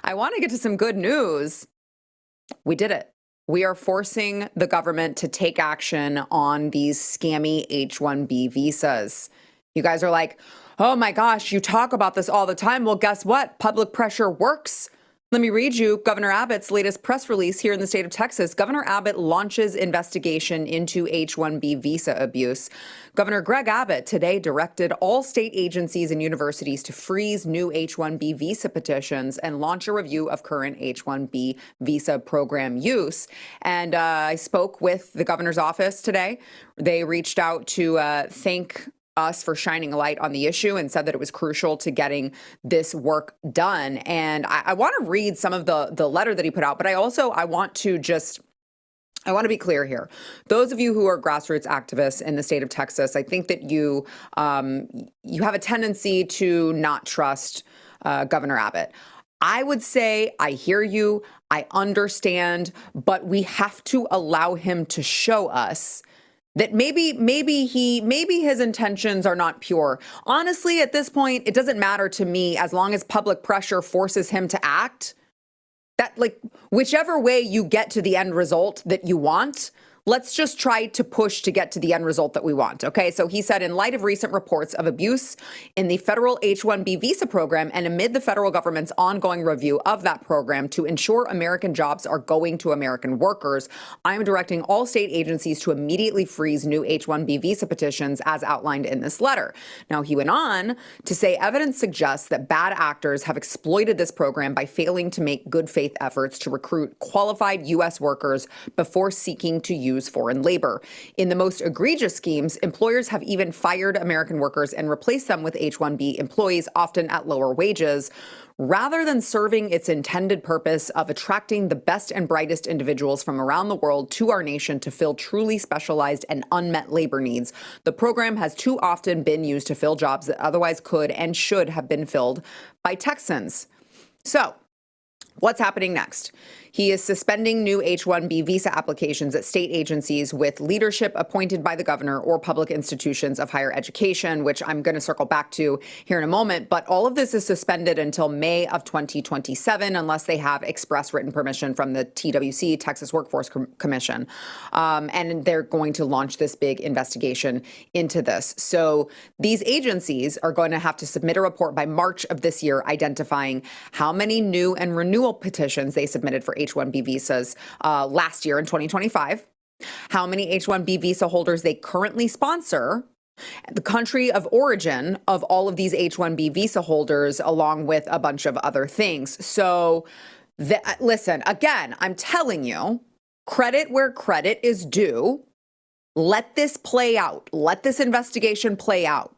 I want to get to some good news. We did it. We are forcing the government to take action on these scammy H-1B visas. You guys are like, oh my gosh, you talk about this all the time. Well, guess what? Public pressure works. Let me read you Governor Abbott's latest press release here in the state of Texas. Governor Abbott launches investigation into H-1B visa abuse. Governor Greg Abbott today directed all state agencies and universities to freeze new H-1B visa petitions and launch a review of current H-1B visa program use. And I spoke with the governor's office today. They reached out to thank us for shining a light on the issue and said that it was crucial to getting this work done. And I want to read some of the letter that he put out, but I want to be clear here. Those of you who are grassroots activists in the state of Texas, I think that you have a tendency to not trust Governor Abbott. I would say I hear you, I understand, but we have to allow him to show us that maybe his intentions are not pure. Honestly, at this point, it doesn't matter to me as long as public pressure forces him to act. That, like, whichever way you get to the end result that you want, let's just try to push to get to the end result that we want. Okay, so he said, in light of recent reports of abuse in the federal H-1B visa program and amid the federal government's ongoing review of that program to ensure American jobs are going to American workers, I am directing all state agencies to immediately freeze new H-1B visa petitions as outlined in this letter. Now, he went on to say evidence suggests that bad actors have exploited this program by failing to make good faith efforts to recruit qualified U.S. workers before seeking to use foreign labor. In the most egregious schemes, employers have even fired American workers and replaced them with H-1B employees, often at lower wages, rather than serving its intended purpose of attracting the best and brightest individuals from around the world to our nation to fill truly specialized and unmet labor needs. The program has too often been used to fill jobs that otherwise could and should have been filled by Texans. So, what's happening next? He is suspending new H-1B visa applications at state agencies with leadership appointed by the governor or public institutions of higher education, which I'm going to circle back to here in a moment. But all of this is suspended until May of 2027, unless they have express written permission from the TWC, Texas Workforce Commission. And they're going to launch this big investigation into this. So these agencies are going to have to submit a report by March of this year identifying how many new and renewal petitions they submitted for H-1B visas last year in 2025, how many H-1B visa holders they currently sponsor, the country of origin of all of these H-1B visa holders, along with a bunch of other things. So, listen, again, I'm telling you, credit where credit is due. Let this play out. Let this investigation play out.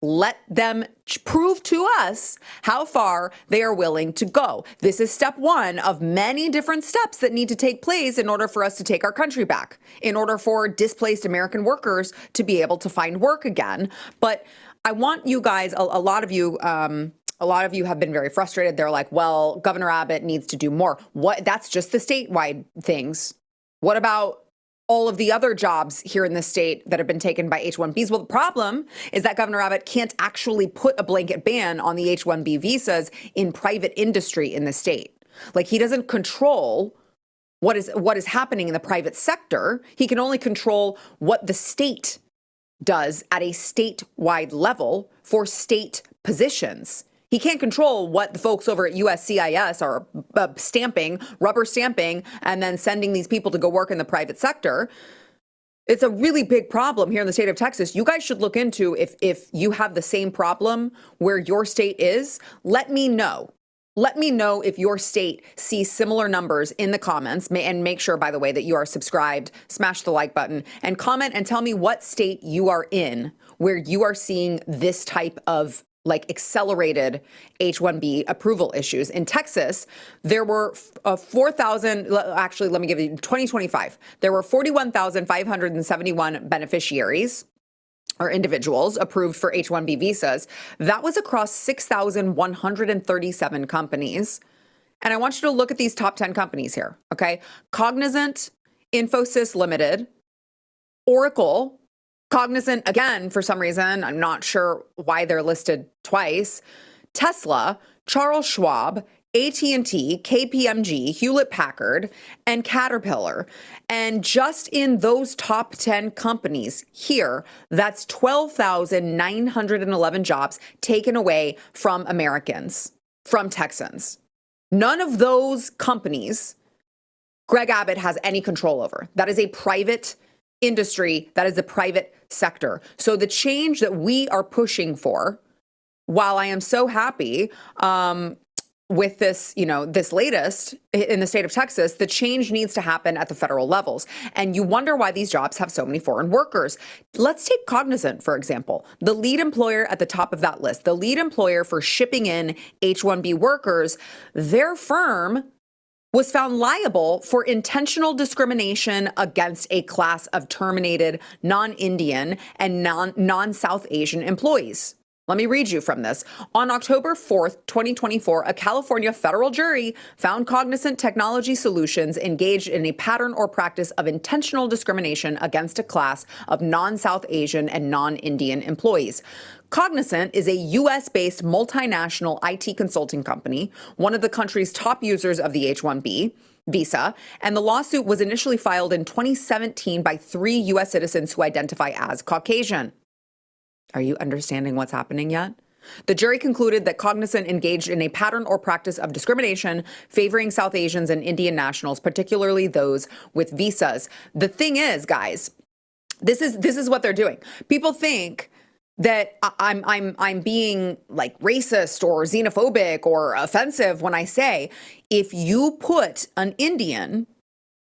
Let them prove to us how far they are willing to go. This is step one of many different steps that need to take place in order for us to take our country back, in order for displaced American workers to be able to find work again. But I want you guys, a lot of you have been very frustrated. They're like, well, Governor Abbott needs to do more. What? That's just the statewide things. What about all of the other jobs here in the state that have been taken by H-1Bs? Well, the problem is that Governor Abbott can't actually put a blanket ban on the H-1B visas in private industry in the state. Like, he doesn't control what is happening in the private sector. He can only control what the state does at a statewide level for state positions. He can't control what the folks over at USCIS are rubber stamping, and then sending these people to go work in the private sector. It's a really big problem here in the state of Texas. You guys should look into if you have the same problem where your state is. Let me know. Let me know if your state sees similar numbers in the comments, and make sure, by the way, that you are subscribed, smash the like button, and comment and tell me what state you are in where you are seeing this type of accelerated H-1B approval issues. In Texas, there were 2025, there were 41,571 beneficiaries or individuals approved for H-1B visas. That was across 6,137 companies. And I want you to look at these top 10 companies here, okay? Cognizant, Infosys Limited, Oracle, Cognizant, again, for some reason, I'm not sure why they're listed twice, Tesla, Charles Schwab, AT&T, KPMG, Hewlett-Packard, and Caterpillar. And just in those top 10 companies here, that's 12,911 jobs taken away from Americans, from Texans. None of those companies Greg Abbott has any control over. That is a private industry. That is the private sector. So the change that we are pushing for, while I am so happy with this, this latest in the state of Texas, the change needs to happen at the federal levels. And you wonder why these jobs have so many foreign workers. Let's take Cognizant, for example, the lead employer at the top of that list, the lead employer for shipping in H-1B workers. Their firm was found liable for intentional discrimination against a class of terminated non-Indian and non-South Asian employees. Let me read you from this. On October 4th, 2024, a California federal jury found Cognizant Technology Solutions engaged in a pattern or practice of intentional discrimination against a class of non-South Asian and non-Indian employees. Cognizant is a U.S.-based multinational IT consulting company, one of the country's top users of the H-1B visa, and the lawsuit was initially filed in 2017 by 3 U.S. citizens who identify as Caucasian. Are you understanding what's happening yet? The jury concluded that Cognizant engaged in a pattern or practice of discrimination favoring South Asians and Indian nationals, particularly those with visas. The thing is, guys, this is what they're doing. People think that I'm being like racist or xenophobic or offensive when I say if you put an Indian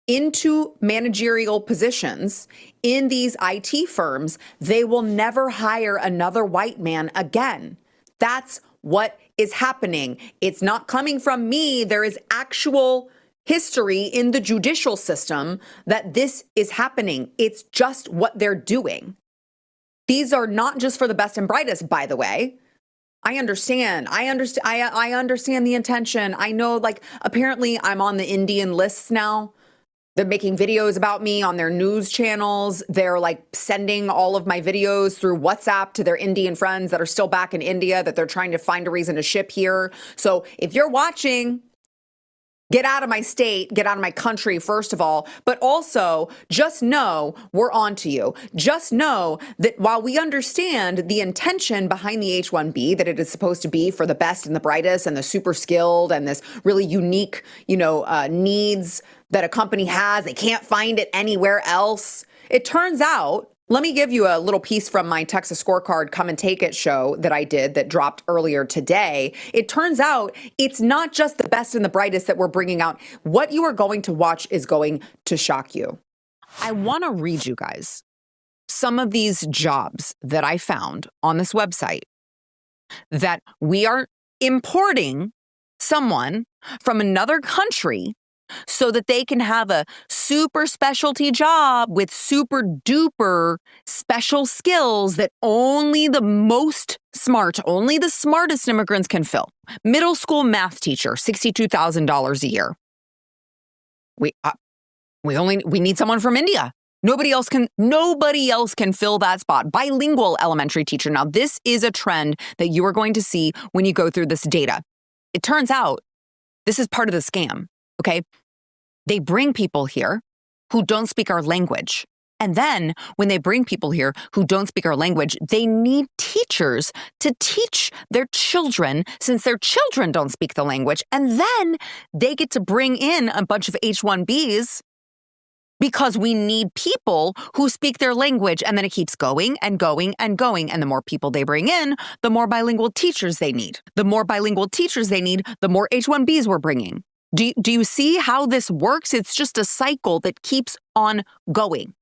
into managerial positions in these IT firms, they will never hire another white man again. That's what is happening. It's not coming from me. There is actual history in the judicial system that this is happening. It's just what they're doing. These are not just for the best and brightest, by the way. I understand the intention. I know, like, apparently I'm on the Indian lists now. They're making videos about me on their news channels. They're like sending all of my videos through WhatsApp to their Indian friends that are still back in India that they're trying to find a reason to ship here. So if you're watching, get out of my state, get out of my country, first of all, but also just know we're on to you. Just know that while we understand the intention behind the H-1B, that it is supposed to be for the best and the brightest and the super skilled and this really unique, needs that a company has, they can't find it anywhere else. It turns out, let me give you a little piece from my Texas Scorecard Come and Take It show that I did that dropped earlier today. It turns out it's not just the best and the brightest that we're bringing out. What you are going to watch is going to shock you. I want to read you guys some of these jobs that I found on this website that we are importing someone from another country so that they can have a super specialty job with super duper special skills that only the most smart, only the smartest immigrants can fill. Middle school math teacher, $62,000 a year. We need someone from India. Nobody else can fill that spot. Bilingual elementary teacher. Now, this is a trend that you are going to see when you go through this data. It turns out this is part of the scam. Okay, they bring people here who don't speak our language. And then when they bring people here who don't speak our language, they need teachers to teach their children since their children don't speak the language. And then they get to bring in a bunch of H-1Bs because we need people who speak their language. And then it keeps going and going and going. And the more people they bring in, the more bilingual teachers they need. The more bilingual teachers they need, the more H-1Bs we're bringing. Do you see how this works? It's just a cycle that keeps on going.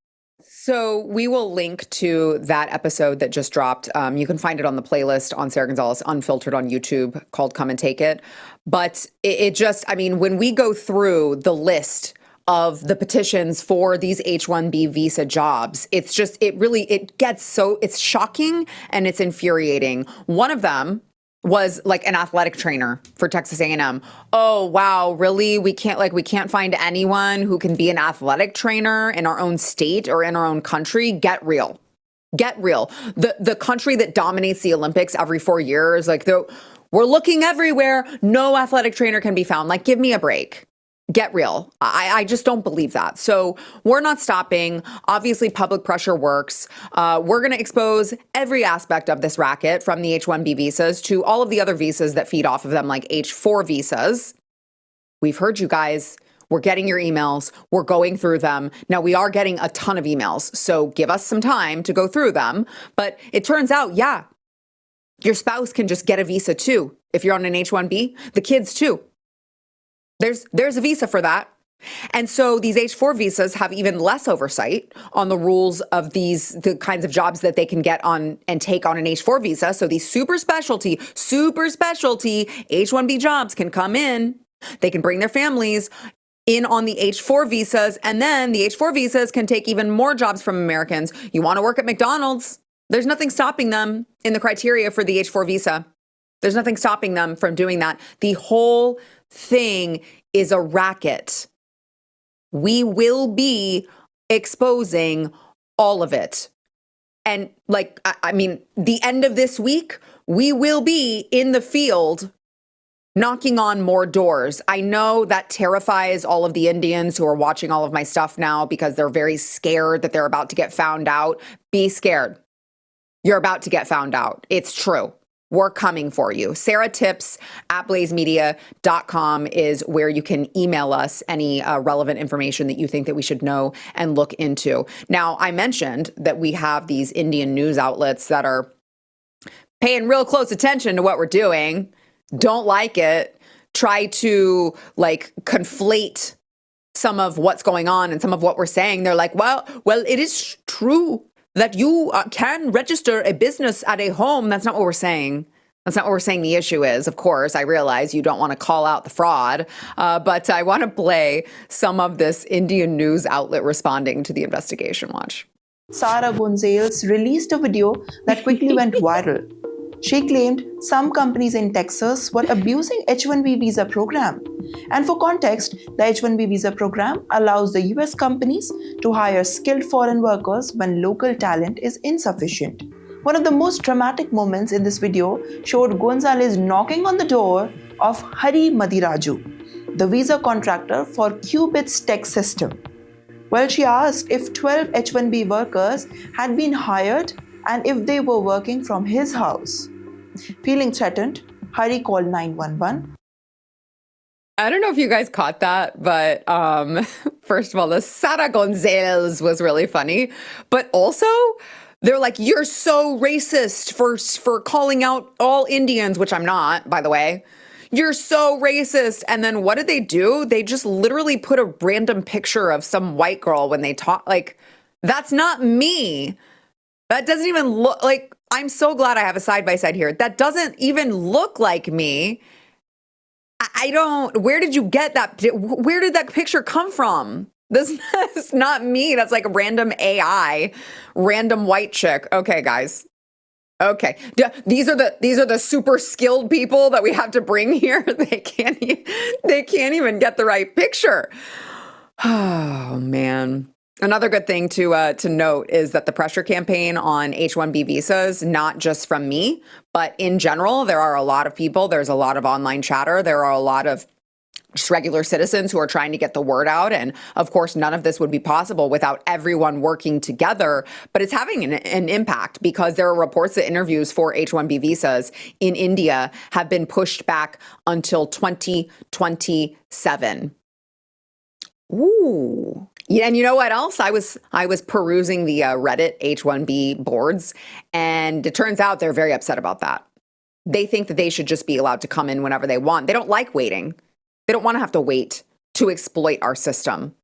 So we will link to that episode that just dropped. You can find it on the playlist on Sara Gonzales Unfiltered on YouTube called Come and Take It. But when we go through the list of the petitions for these H-1B visa jobs, it's shocking and it's infuriating. One of them was like an athletic trainer for Texas A&M. Oh, wow, really? We can't find anyone who can be an athletic trainer in our own state or in our own country? Get real. Get real. The country that dominates the Olympics every 4 years, We're looking everywhere. No athletic trainer can be found. Like, give me a break. Get real. I just don't believe that. So we're not stopping. Obviously, public pressure works. We're going to expose every aspect of this racket, from the H-1B visas to all of the other visas that feed off of them, like H-4 visas. We've heard you guys. We're getting your emails. We're going through them. Now, we are getting a ton of emails, so give us some time to go through them. But it turns out, yeah, your spouse can just get a visa too. If you're on an H-1B, the kids too. There's a visa for that. And so these H-4 visas have even less oversight on the rules of the kinds of jobs that they can get on and take on an H-4 visa. So these super specialty H-1B jobs can come in. They can bring their families in on the H-4 visas. And then the H-4 visas can take even more jobs from Americans. You want to work at McDonald's? There's nothing stopping them in the criteria for the H-4 visa. There's nothing stopping them from doing that. The whole thing is a racket. We will be exposing all of it. And I mean, the end of this week, we will be in the field knocking on more doors. I know that terrifies all of the Indians who are watching all of my stuff now because they're very scared that they're about to get found out. Be scared. You're about to get found out. It's true. We're coming for you. SaraTips@blazemedia.com is where you can email us any relevant information that you think that we should know and look into. Now, I mentioned that we have these Indian news outlets that are paying real close attention to what we're doing, don't like it, try to conflate some of what's going on and some of what we're saying. They're like, well, it is true that you can register a business at a home. That's not what we're saying. That's not what we're saying the issue is. Of course, I realize you don't want to call out the fraud, but I want to play some of this Indian news outlet responding to the investigation. Watch. Sara Gonzales released a video that quickly went viral. She claimed some companies in Texas were abusing H-1B visa program. And for context, the H-1B visa program allows the US companies to hire skilled foreign workers when local talent is insufficient. One of the most dramatic moments in this video showed Gonzales knocking on the door of Hari Madiraju, the visa contractor for Qubit's tech system. Well, she asked if 12 H-1B workers had been hired and if they were working from his house. Feeling threatened, Hari called 911. I don't know if you guys caught that, but first of all, the Sara Gonzales was really funny. But also, they're like, you're so racist for calling out all Indians, which I'm not, by the way. You're so racist. And then what did they do? They just literally put a random picture of some white girl when they talk. Like, that's not me. That doesn't even look like, I'm so glad I have a side-by-side here. That doesn't even look like me. I don't, where did you get that? Where did that picture come from? That's not me. That's like a random AI, random white chick. Okay, guys. Okay. These are the super skilled people that we have to bring here. They can't even get the right picture. Oh, man. Another good thing to note is that the pressure campaign on H-1B visas, not just from me, but in general, there are a lot of people. There's a lot of online chatter. There are a lot of just regular citizens who are trying to get the word out. And of course, none of this would be possible without everyone working together. But it's having an impact because there are reports that interviews for H-1B visas in India have been pushed back until 2027. Ooh. Yeah, and you know what else? I was perusing the Reddit H-1B boards, and it turns out they're very upset about that. They think that they should just be allowed to come in whenever they want. They don't like waiting. They don't want to have to wait to exploit our system.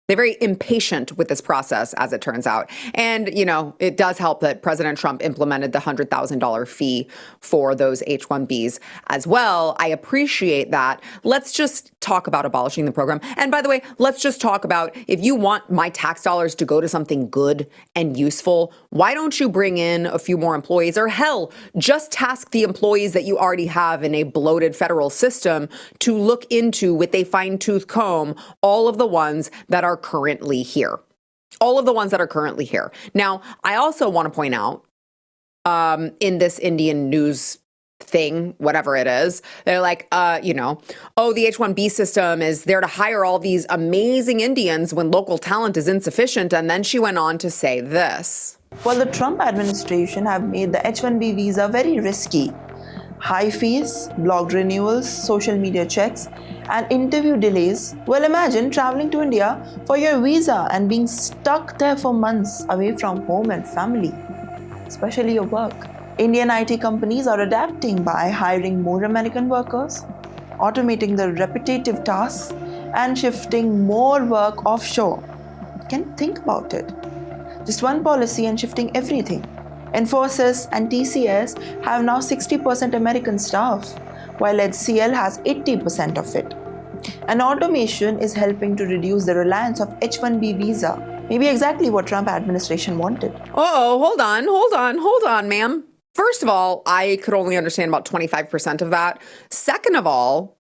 They're very impatient with this process, as it turns out. And, you know, it does help that President Trump implemented the $100,000 fee for those H-1Bs as well. I appreciate that. Let's just talk about abolishing the program. And by the way, let's just talk about, if you want my tax dollars to go to something good and useful, why don't you bring in a few more employees? Or hell, just task the employees that you already have in a bloated federal system to look into, with a fine-tooth comb, all of the ones that are currently here. All of the ones that are currently here. Now, I also want to point out in this Indian news thing, whatever it is. They're like, oh, the H-1B system is there to hire all these amazing Indians when local talent is insufficient. And then she went on to say this. Well, the Trump administration have made the H-1B visa very risky. High fees, blocked renewals, social media checks, and interview delays. Well, imagine traveling to India for your visa and being stuck there for months away from home and family, especially your work. Indian IT companies are adapting by hiring more American workers, automating the repetitive tasks, and shifting more work offshore. Can you think about it? Just one policy and shifting everything. Infosys and TCS have now 60% American staff, while HCL has 80% of it. And automation is helping to reduce the reliance of H-1B visa. Maybe exactly what Trump administration wanted. Oh, hold on, ma'am. First of all, I could only understand about 25% of that. Second of all,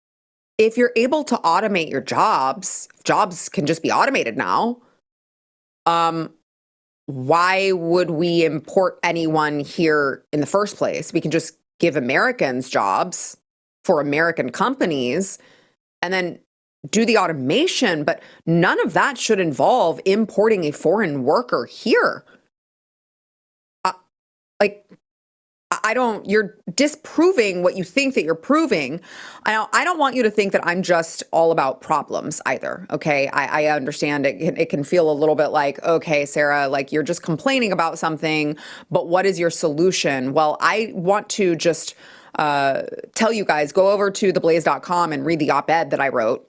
if you're able to automate your jobs can just be automated now, why would we import anyone here in the first place? We can just give Americans jobs for American companies and then do the automation, but none of that should involve importing a foreign worker here. You're disproving what you think that you're proving. I don't want you to think that I'm just all about problems either, okay? I understand it can feel a little bit like, okay, Sara, like you're just complaining about something, but what is your solution? Well, I want to just tell you guys, go over to theblaze.com and read the op-ed that I wrote.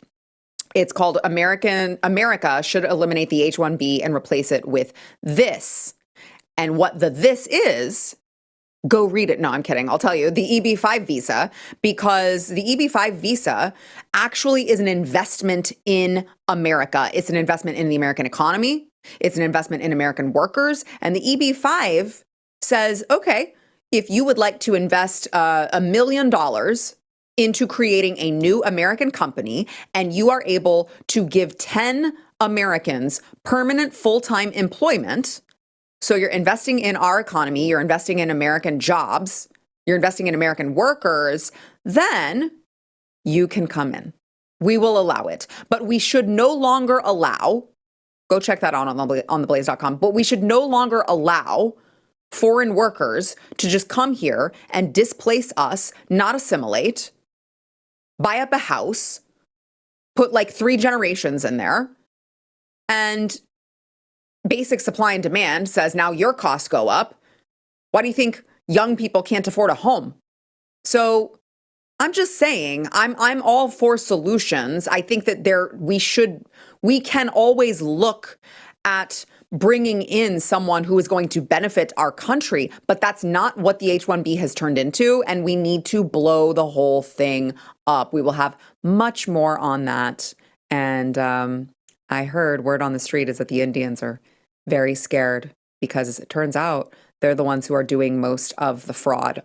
It's called America Should Eliminate the H-1B and Replace It with This. And what the this is, go read it. No, I'm kidding. I'll tell you. The EB-5 visa, because the EB-5 visa actually is an investment in America. It's an investment in the American economy. It's an investment in American workers. And the EB-5 says, okay, if you would like to invest $1 million into creating a new American company, and you are able to give 10 Americans permanent full-time employment, so you're investing in our economy, you're investing in American jobs, you're investing in American workers, then you can come in. We will allow it. But we should no longer allow, go check that out on theblaze.com, but we should no longer allow foreign workers to just come here and displace us, not assimilate, buy up a house, put like 3 generations in there, and basic supply and demand says now your costs go up. Why do you think young people can't afford a home? So I'm just saying, I'm all for solutions. I think that we can always look at bringing in someone who is going to benefit our country, but that's not what the H-1B has turned into, and we need to blow the whole thing up. We will have much more on that. And I heard word on the street is that the Indians are very scared because, as it turns out, they're the ones who are doing most of the fraud